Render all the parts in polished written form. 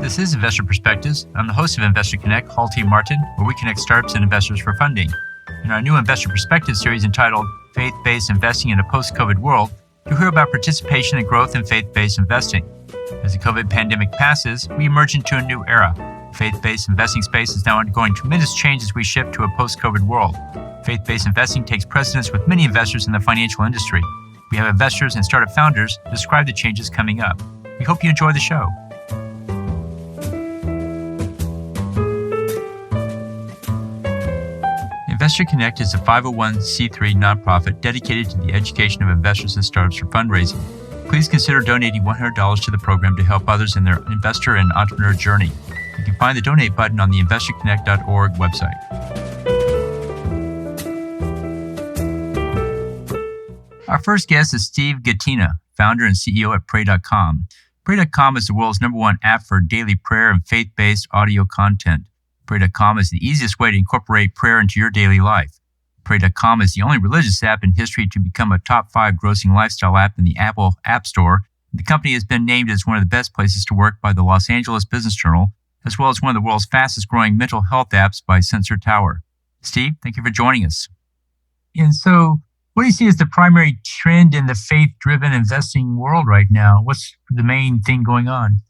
This is Investor Perspectives. I'm the host of Investor Connect, Hall T. Martin, where we connect startups and investors for funding. In our new Investor Perspectives series entitled Faith-Based Investing in a Post-COVID World, you'll hear about participation and growth in faith-based investing. As the COVID pandemic passes, we emerge into a new era. The faith-based investing space is now undergoing tremendous change as we shift to a post-COVID world. Faith-based investing takes precedence with many investors in the financial industry. We have investors and startup founders describe the changes coming up. We hope you enjoy the show. Investor Connect is a 501c3 nonprofit dedicated to the education of investors and startups for fundraising. Please consider donating $100 to the program to help others in their investor and entrepreneur journey. You can find the donate button on the investorconnect.org website. Our first guest is Steve Gattina, founder and CEO at Pray.com. Pray.com is the world's #1 app for daily prayer and faith-based audio content. Pray.com is the easiest way to incorporate prayer into your daily life. Pray.com is the only religious app in history to become a top 5 grossing lifestyle app in the Apple App Store. The company has been named as one of the best places to work by the Los Angeles Business Journal, as well as one of the world's fastest growing mental health apps by Sensor Tower. Steve, thank you for joining us. And so, what do you see as the primary trend in the faith-driven investing world right now? What's the main thing going on?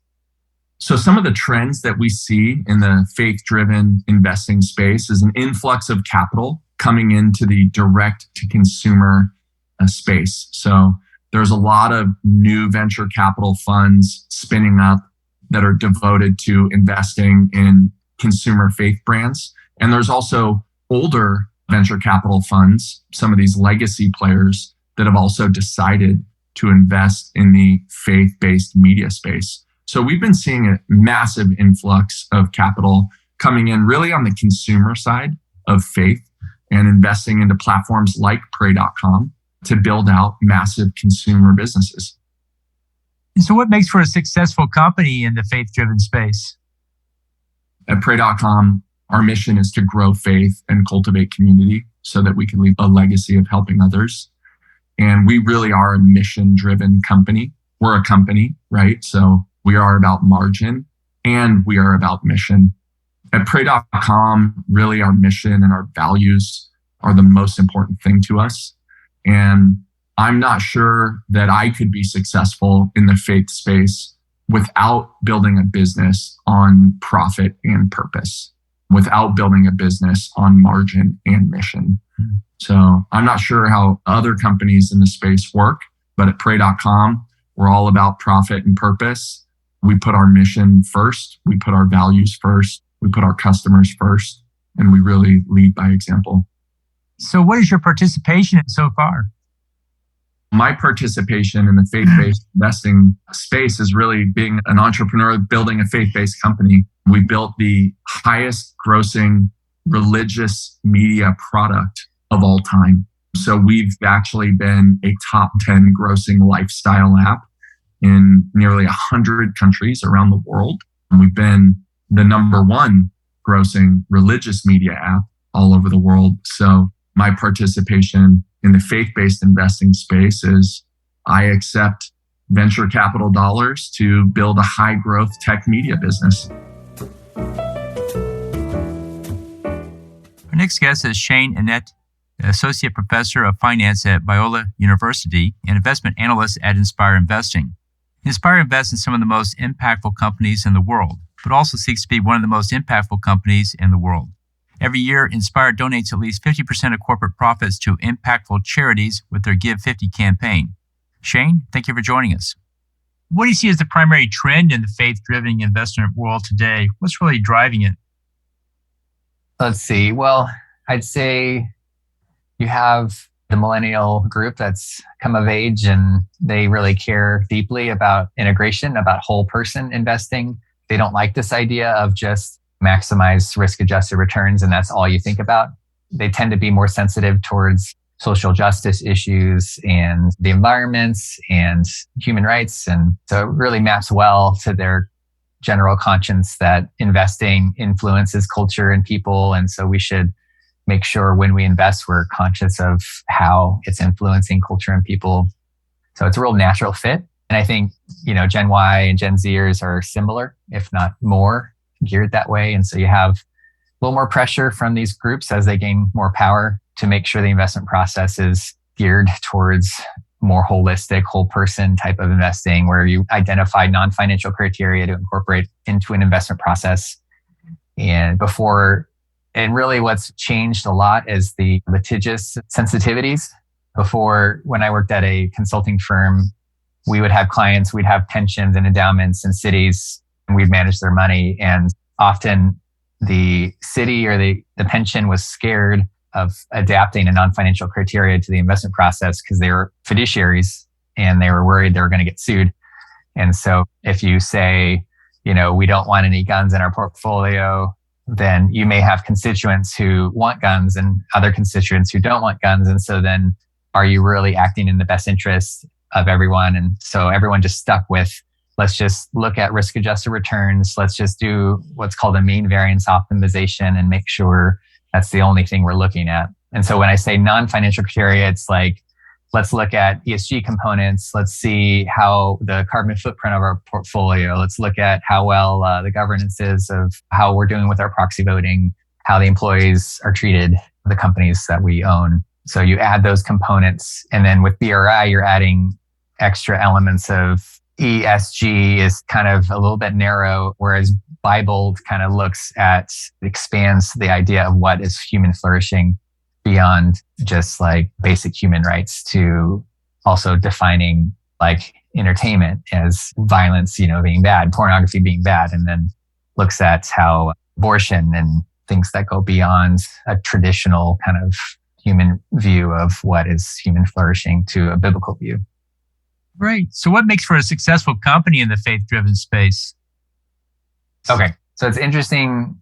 So some of the trends that we see in the faith-driven investing space is an influx of capital coming into the direct-to-consumer space. So there's a lot of new venture capital funds spinning up that are devoted to investing in consumer faith brands. And there's also older venture capital funds, some of these legacy players that have also decided to invest in the faith-based media space. So we've been seeing a massive influx of capital coming in really on the consumer side of faith and investing into platforms like Pray.com to build out massive consumer businesses. And so what makes for a successful company in the faith-driven space? At Pray.com, our mission is to grow faith and cultivate community so that we can leave a legacy of helping others. And we really are a mission-driven company. We're a company, right? So we are about margin and we are about mission. At Pray.com, really our mission and our values are the most important thing to us. And I'm not sure that I could be successful in the faith space without building a business on profit and purpose, without building a business on margin and mission. So I'm not sure how other companies in the space work, but at Pray.com, we're all about profit and purpose. We put our mission first. We put our values first. We put our customers first, and we really lead by example. So what is your participation so far? My participation in the faith-based investing space is really being an entrepreneur, building a faith-based company. We built the highest grossing religious media product of all time. So we've actually been a top 10 grossing lifestyle app in nearly 100 countries around the world. And we've been the #1 grossing religious media app all over the world. So my participation in the faith-based investing space is I accept venture capital dollars to build a high growth tech media business. Our next guest is Shane Annett, Associate Professor of Finance at Biola University and Investment Analyst at Inspire Investing. Inspire invests in some of the most impactful companies in the world, but also seeks to be one of the most impactful companies in the world. Every year, Inspire donates at least 50% of corporate profits to impactful charities with their Give 50 campaign. Shane, thank you for joining us. What do you see as the primary trend in the faith-driven investment world today? What's really driving it? Let's see. Well, I'd say you have the millennial group that's come of age and they really care deeply about integration, about whole person investing. They don't like this idea of just maximize risk-adjusted returns and that's all you think about. They tend to be more sensitive towards social justice issues and the environments and human rights. And so it really maps well to their general conscience that investing influences culture and people. And so we should make sure when we invest, we're conscious of how it's influencing culture and people. So it's a real natural fit. And I think, Gen Y and Gen Zers are similar, if not more geared that way. And so you have a little more pressure from these groups as they gain more power to make sure the investment process is geared towards more holistic, whole person type of investing, where you identify non-financial criteria to incorporate into an investment process. And really what's changed a lot is the litigious sensitivities. Before, when I worked at a consulting firm, we would have clients, we'd have pensions and endowments in cities, and we'd manage their money. And often the city or the pension was scared of adapting a non-financial criteria to the investment process because they were fiduciaries and they were worried they were going to get sued. And so if you say, we don't want any guns in our portfolio, then you may have constituents who want guns and other constituents who don't want guns. And so then are you really acting in the best interest of everyone? And so everyone just stuck with, let's just look at risk-adjusted returns. Let's just do what's called a mean variance optimization and make sure that's the only thing we're looking at. And so when I say non-financial criteria, it's like, let's look at ESG components. Let's see how the carbon footprint of our portfolio. Let's look at how well the governance is of how we're doing with our proxy voting, how the employees are treated, the companies that we own. So you add those components. And then with BRI, you're adding extra elements of ESG is kind of a little bit narrow, whereas Bible kind of expands the idea of what is human flourishing beyond just like basic human rights to also defining like entertainment as violence, being bad, pornography being bad, and then looks at how abortion and things that go beyond a traditional kind of human view of what is human flourishing to a biblical view. Right. So what makes for a successful company in the faith-driven space? Okay. So it's interesting.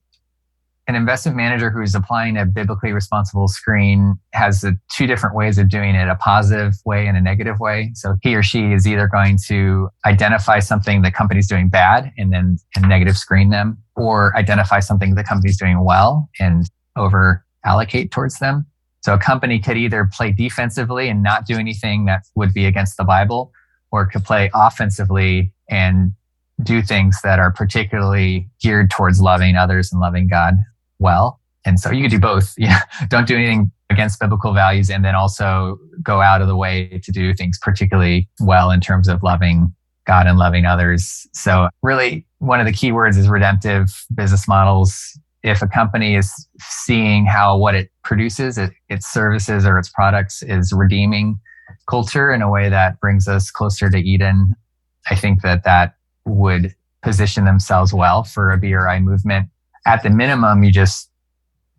An investment manager who's applying a biblically responsible screen has two different ways of doing it, a positive way and a negative way. So he or she is either going to identify something the company's doing bad and then negative screen them, or identify something the company's doing well and over allocate towards them. So a company could either play defensively and not do anything that would be against the Bible, or it could play offensively and do things that are particularly geared towards loving others and loving God well. And so you could do both. Don't do anything against biblical values and then also go out of the way to do things particularly well in terms of loving God and loving others. So really one of the key words is redemptive business models. If a company is seeing how what it produces, its services or its products is redeeming culture in a way that brings us closer to Eden, I think that would position themselves well for a BRI movement. At the minimum, you just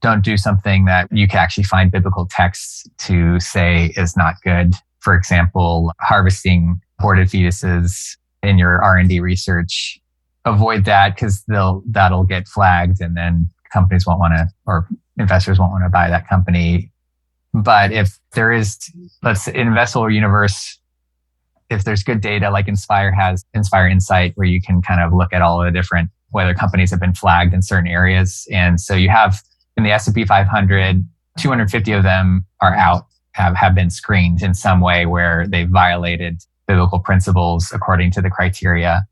don't do something that you can actually find biblical texts to say is not good. For example, harvesting aborted fetuses in your R&D research. Avoid that because that'll get flagged and then companies won't want to, or investors won't want to buy that company. But if there is, let's say, investable universe, if there's good data like Inspire has, Inspire Insight, where you can kind of look at all of the different, whether companies have been flagged in certain areas. And so you have in the S&P 500, 250 of them are out, have been screened in some way where they violated biblical principles according to the criteria.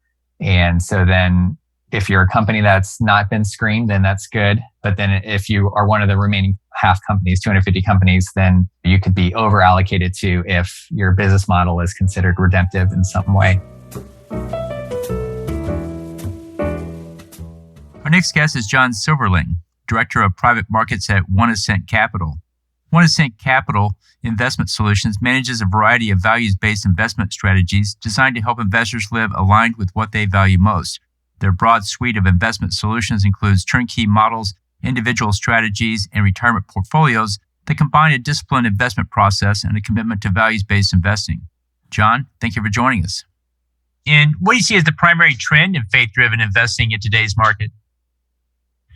And so then if you're a company that's not been screened, then that's good. But then if you are one of the remaining half companies, 250 companies, then you could be over allocated to if your business model is considered redemptive in some way. Our next guest is John Silverling, Director of Private Markets at One Ascent Capital. One Ascent Capital Investment Solutions manages a variety of values-based investment strategies designed to help investors live aligned with what they value most. Their broad suite of investment solutions includes turnkey models, individual strategies, and retirement portfolios that combine a disciplined investment process and a commitment to values-based investing. John, thank you for joining us. And what do you see as the primary trend in faith-driven investing in today's market?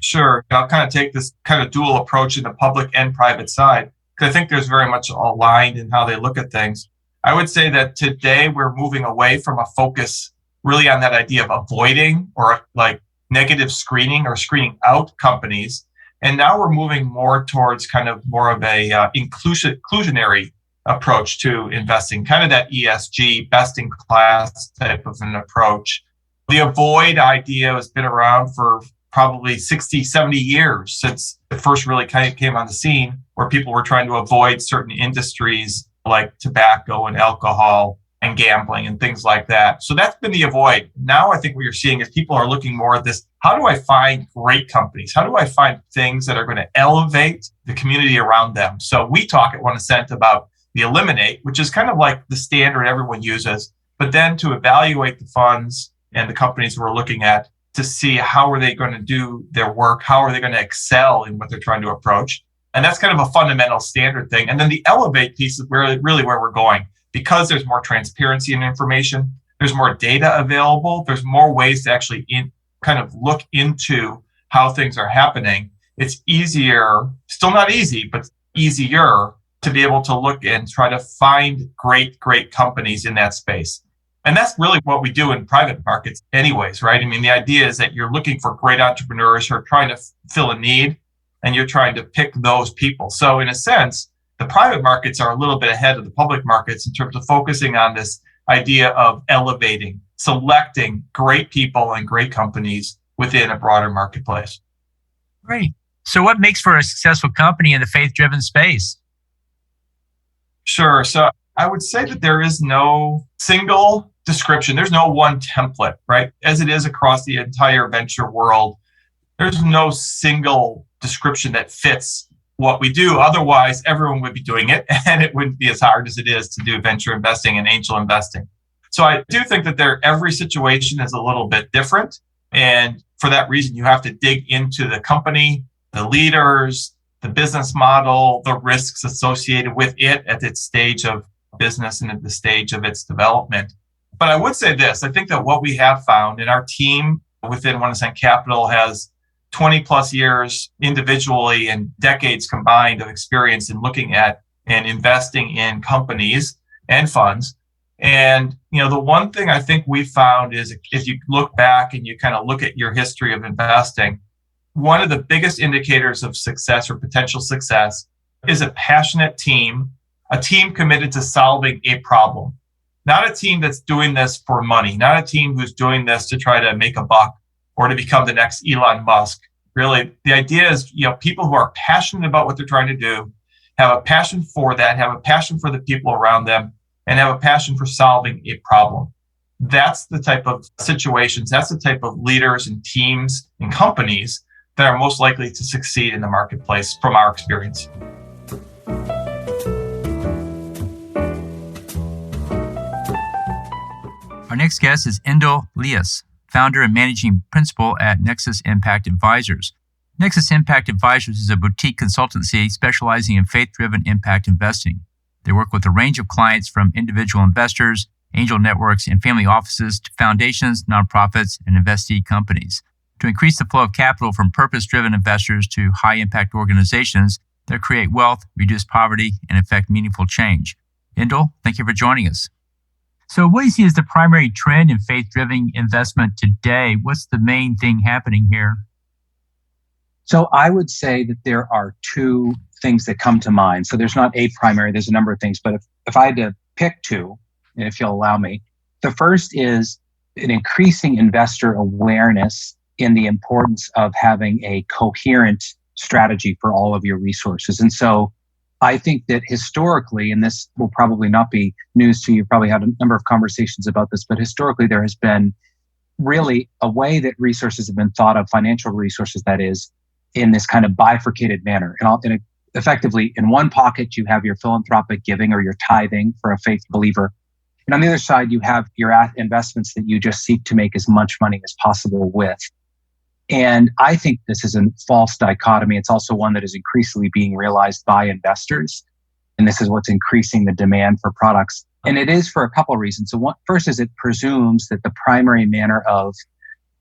Sure. I'll kind of take this kind of dual approach in the public and private side, because I think there's very much aligned in how they look at things. I would say that today we're moving away from a focus really on that idea of avoiding or like negative screening or screening out companies. And now we're moving more towards kind of more of a inclusionary approach to investing, kind of that ESG, best in class type of an approach. The avoid idea has been around for probably 60, 70 years since it first really kind of came on the scene, where people were trying to avoid certain industries like tobacco and alcohol and gambling and things like that. So that's been the avoid. Now I think what you're seeing is people are looking more at this. How do I find great companies? How do I find things that are going to elevate the community around them? So we talk at One Ascent about the eliminate, which is kind of like the standard everyone uses, but then to evaluate the funds and the companies we're looking at to see how are they going to do their work? How are they going to excel in what they're trying to approach? And that's kind of a fundamental standard thing. And then the elevate piece is really where we're going. Because there's more transparency in information, there's more data available, there's more ways to actually kind of look into how things are happening. It's easier, still not easy, but easier to be able to look and try to find great companies in that space. And that's really what we do in private markets anyways, right? I mean, the idea is that you're looking for great entrepreneurs who are trying to fill a need, and you're trying to pick those people. So in a sense, the private markets are a little bit ahead of the public markets in terms of focusing on this idea of elevating, selecting great people and great companies within a broader marketplace. Great. So what makes for a successful company in the faith-driven space? Sure. So I would say that there is no single description. There's no one template, right? As it is across the entire venture world, there's no single description that fits what we do. Otherwise, everyone would be doing it, and it wouldn't be as hard as it is to do venture investing and angel investing. So I do think that every situation is a little bit different. And for that reason, you have to dig into the company, the leaders, the business model, the risks associated with it at its stage of business and at the stage of its development. But I would say this, I think that what we have found, and our team within One Ascent Capital has 20 plus years individually and decades combined of experience in looking at and investing in companies and funds. And, the one thing I think we found is if you look back and you kind of look at your history of investing, one of the biggest indicators of success or potential success is a passionate team, a team committed to solving a problem, not a team that's doing this for money, not a team who's doing this to try to make a buck or to become the next Elon Musk. Really, the idea is, people who are passionate about what they're trying to do, have a passion for that, have a passion for the people around them, and have a passion for solving a problem. That's the type of situations, that's the type of leaders and teams and companies that are most likely to succeed in the marketplace from our experience. Our next guest is Endel Lias, founder and managing principal at Nexus Impact Advisors. Nexus Impact Advisors is a boutique consultancy specializing in faith-driven impact investing. They work with a range of clients from individual investors, angel networks, and family offices to foundations, nonprofits, and investee companies. To increase the flow of capital from purpose-driven investors to high-impact organizations that create wealth, reduce poverty, and effect meaningful change. Endel, thank you for joining us. So what do you see as the primary trend in faith-driven investment today? What's the main thing happening here? So I would say that there are two things that come to mind. So there's not a primary, there's a number of things. But if I had to pick two, and if you'll allow me, the first is an increasing investor awareness in the importance of having a coherent strategy for all of your resources. And so I think that historically, and this will probably not be news to you, you've probably had a number of conversations about this, but historically there has been really a way that resources have been thought of, financial resources that is, in this kind of bifurcated manner. And effectively, in one pocket, you have your philanthropic giving or your tithing for a faith believer. And on the other side, you have your investments that you just seek to make as much money as possible with. And I think this is a false dichotomy. It's also one that is increasingly being realized by investors. And this is what's increasing the demand for products. And it is for a couple of reasons. So first is it presumes that the primary manner of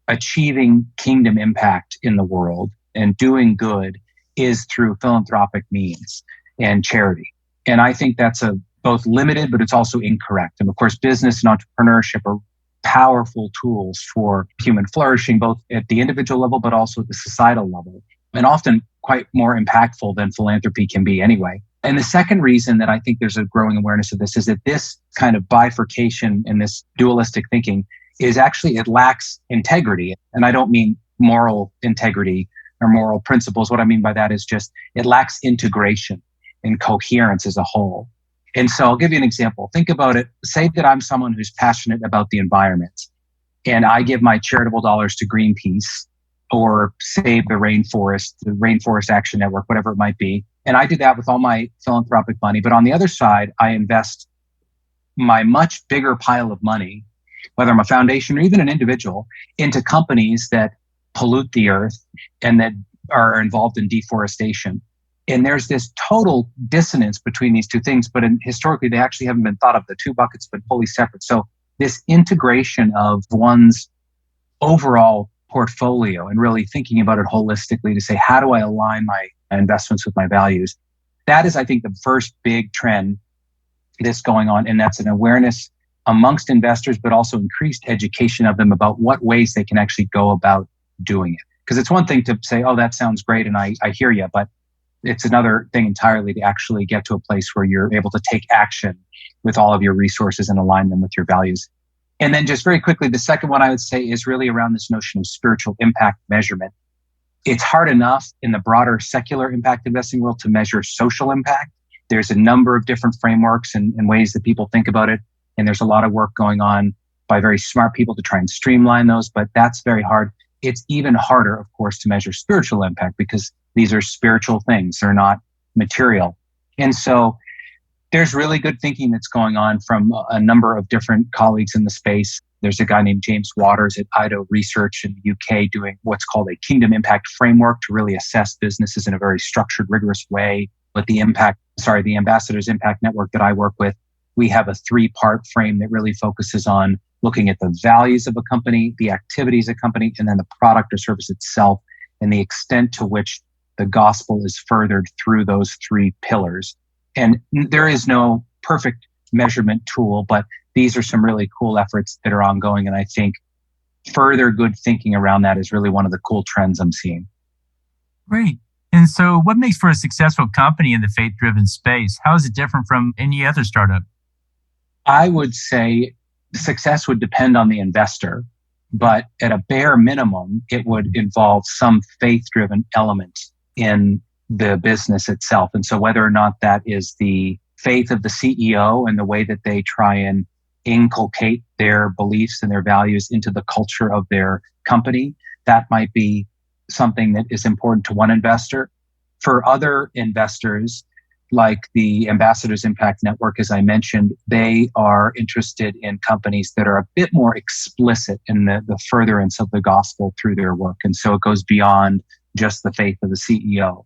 achieving kingdom impact in the world and doing good is through philanthropic means and charity. And I think that's both limited, but it's also incorrect. And of course, business and entrepreneurship are powerful tools for human flourishing, both at the individual level, but also at the societal level, and often quite more impactful than philanthropy can be anyway. And the second reason that I think there's a growing awareness of this is that this kind of bifurcation and this dualistic thinking is actually, it lacks integrity. And I don't mean moral integrity or moral principles. What I mean by that is just it lacks integration and coherence as a whole. And so I'll give you an example. Think about it. Say that I'm someone who's passionate about the environment and I give my charitable dollars to Greenpeace or Save the Rainforest Action Network, whatever it might be. And I do that with all my philanthropic money. But on the other side, I invest my much bigger pile of money, whether I'm a foundation or even an individual, into companies that pollute the earth and that are involved in deforestation. And there's this total dissonance between these two things, but historically, they actually haven't been thought of. The two buckets have been fully separate. So this integration of one's overall portfolio and really thinking about it holistically to say, how do I align my investments with my values? That is, I think, the first big trend that's going on. And that's an awareness amongst investors, but also increased education of them about what ways they can actually go about doing it. Because it's one thing to say, oh, that sounds great, and I hear you, but it's another thing entirely to actually get to a place where you're able to take action with all of your resources and align them with your values. And then just very quickly, the second one I would say is really around this notion of spiritual impact measurement. It's hard enough in the broader secular impact investing world to measure social impact. There's a number of different frameworks and ways that people think about it. And there's a lot of work going on by very smart people to try and streamline those, but that's very hard. It's even harder, of course, to measure spiritual impact because these are spiritual things. They're not material. And so there's really good thinking that's going on from a number of different colleagues in the space. There's a guy named James Waters at IDO Research in the UK doing what's called a Kingdom Impact Framework to really assess businesses in a very structured, rigorous way. But the Ambassadors Impact Network that I work with, we have a 3-part frame that really focuses on looking at the values of a company, the activities of a company, and then the product or service itself, and the extent to which the gospel is furthered through those 3 pillars. And there is no perfect measurement tool, but these are some really cool efforts that are ongoing. And I think further good thinking around that is really one of the cool trends I'm seeing. Great. And so what makes for a successful company in the faith-driven space? How is it different from any other startup? I would say success would depend on the investor, but at a bare minimum, it would involve some faith-driven element in the business itself. And so whether or not that is the faith of the CEO and the way that they try and inculcate their beliefs and their values into the culture of their company, that might be something that is important to one investor. For other investors, like the Ambassadors Impact Network, as I mentioned, they are interested in companies that are a bit more explicit in the furtherance of the gospel through their work. And so it goes beyond just the faith of the CEO.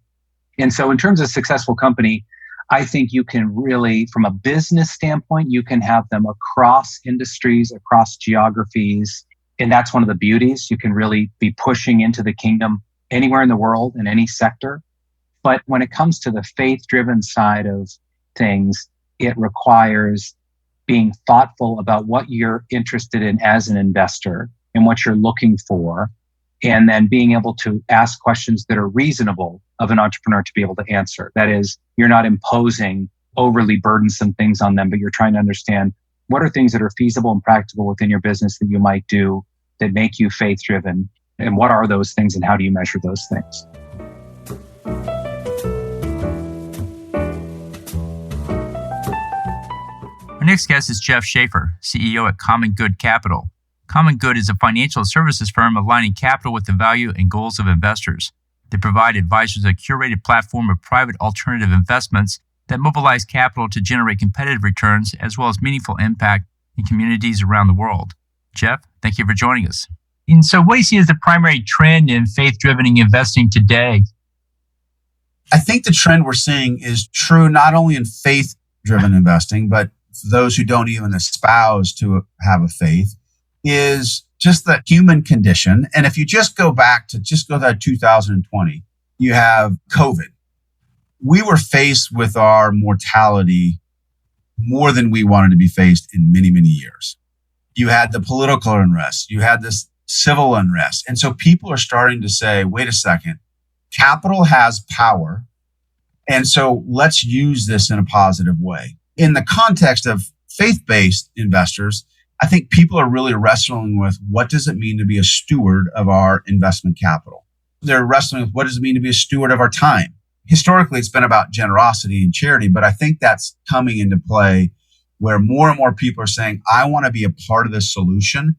And so in terms of a successful company, I think you can really, from a business standpoint, you can have them across industries, across geographies. And that's one of the beauties. You can really be pushing into the kingdom anywhere in the world, in any sector. But when it comes to the faith-driven side of things, it requires being thoughtful about what you're interested in as an investor and what you're looking for, and then being able to ask questions that are reasonable of an entrepreneur to be able to answer. That is, you're not imposing overly burdensome things on them, but you're trying to understand what are things that are feasible and practical within your business that you might do that make you faith-driven, and what are those things and how do you measure those things? Our next guest is Jeff Schaefer, CEO at Common Good Capital. Common Good is a financial services firm aligning capital with the value and goals of investors. They provide advisors a curated platform of private alternative investments that mobilize capital to generate competitive returns as well as meaningful impact in communities around the world. Jeff, thank you for joining us. And so what do you see as the primary trend in faith-driven investing today? I think the trend we're seeing is true not only in faith-driven investing, but for those who don't even espouse to have a faith, is just the human condition. And if you just go to 2020, you have COVID. We were faced with our mortality more than we wanted to be faced in many, many years. You had the political unrest. You had this civil unrest. And so people are starting to say, wait a second, capital has power And so let's use this in a positive way. In the context of faith-based investors, I think people are really wrestling with what does it mean to be a steward of our investment capital? They're wrestling with what does it mean to be a steward of our time? Historically, it's been about generosity and charity, but I think that's coming into play where more and more people are saying, I want to be a part of this solution.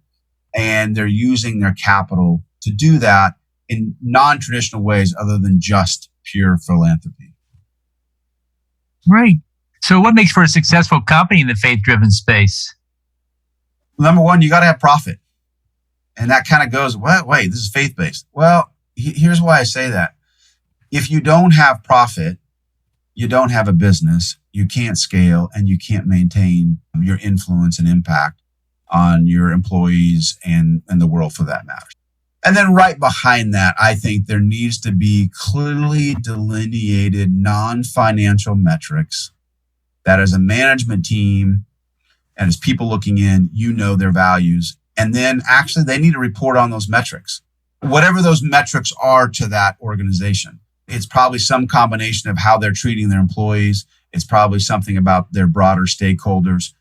And they're using their capital to do that in non-traditional ways other than just pure philanthropy. Right. So what makes for a successful company in the faith-driven space? Number one, you got to have profit. And that kind of goes, wait, this is faith-based. Well, here's why I say that. If you don't have profit, you don't have a business, you can't scale, and you can't maintain your influence and impact on your employees and the world for that matter. And then right behind that, I think there needs to be clearly delineated non-financial metrics that as a management team and as people looking in, you know their values. And then actually they need to report on those metrics, whatever those metrics are to that organization. It's probably some combination of how they're treating their employees. It's probably something about their broader stakeholders.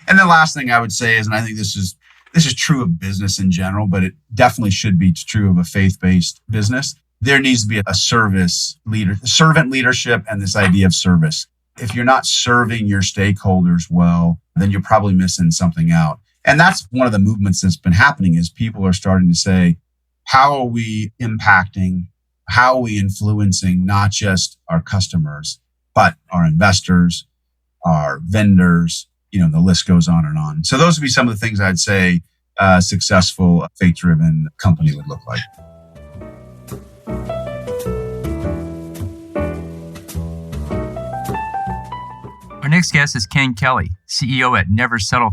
And the last thing I would say is, and I think this is true of business in general, but it definitely should be true of a faith-based business. There needs to be a servant leadership and this idea of service. If you're not serving your stakeholders well, then you're probably missing something out. And that's one of the movements that's been happening is people are starting to say, how are we impacting, how are we influencing not just our customers, but our investors, our vendors, the list goes on and on. So those would be some of the things I'd say a successful faith-driven company would look like. Our next guest is Ken Kelly, CEO at Never Settle.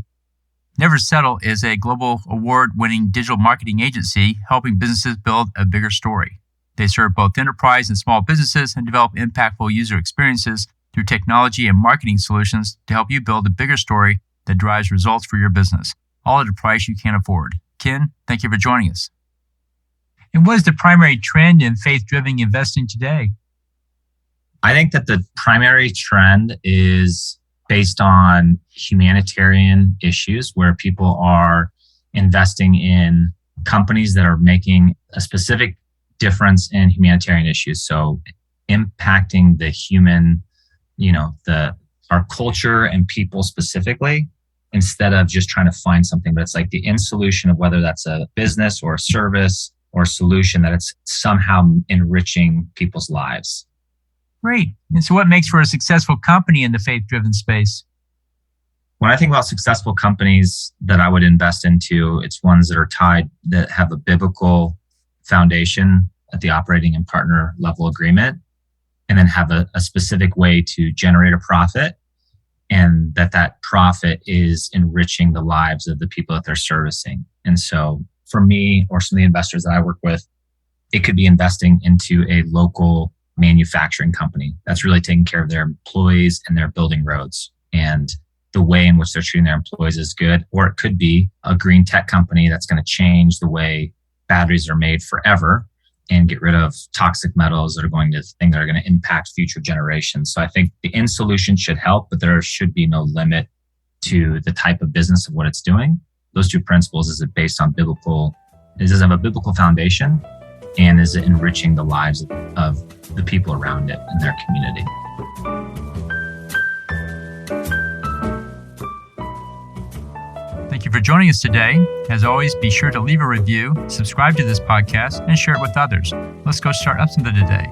Never Settle is a global award-winning digital marketing agency helping businesses build a bigger story. They serve both enterprise and small businesses and develop impactful user experiences through technology and marketing solutions to help you build a bigger story that drives results for your business, all at a price you can't afford. Ken, thank you for joining us. And what is the primary trend in faith-driven investing today? I think that the primary trend is based on humanitarian issues where people are investing in companies that are making a specific difference in humanitarian issues. So impacting the human, our culture and people specifically, instead of just trying to find something, but it's like the end solution of whether that's a business or a service or a solution that it's somehow enriching people's lives. Great. And so what makes for a successful company in the faith-driven space? When I think about successful companies that I would invest into, it's ones that are tied, that have a biblical foundation at the operating and partner level agreement, and then have a specific way to generate a profit, and that profit is enriching the lives of the people that they're servicing. And so for me or some of the investors that I work with, it could be investing into a local manufacturing company that's really taking care of their employees and they're building roads. And the way in which they're treating their employees is good. Or it could be a green tech company that's going to change the way batteries are made forever and get rid of toxic metals that are going to impact future generations. So I think the end solution should help, but there should be no limit to the type of business of what it's doing. Those two principles, is it based on does it have a biblical foundation, and is it enriching the lives of the people around it and their community? Thank you for joining us today. As always, be sure to leave a review, subscribe to this podcast, and share it with others. Let's go start up something today.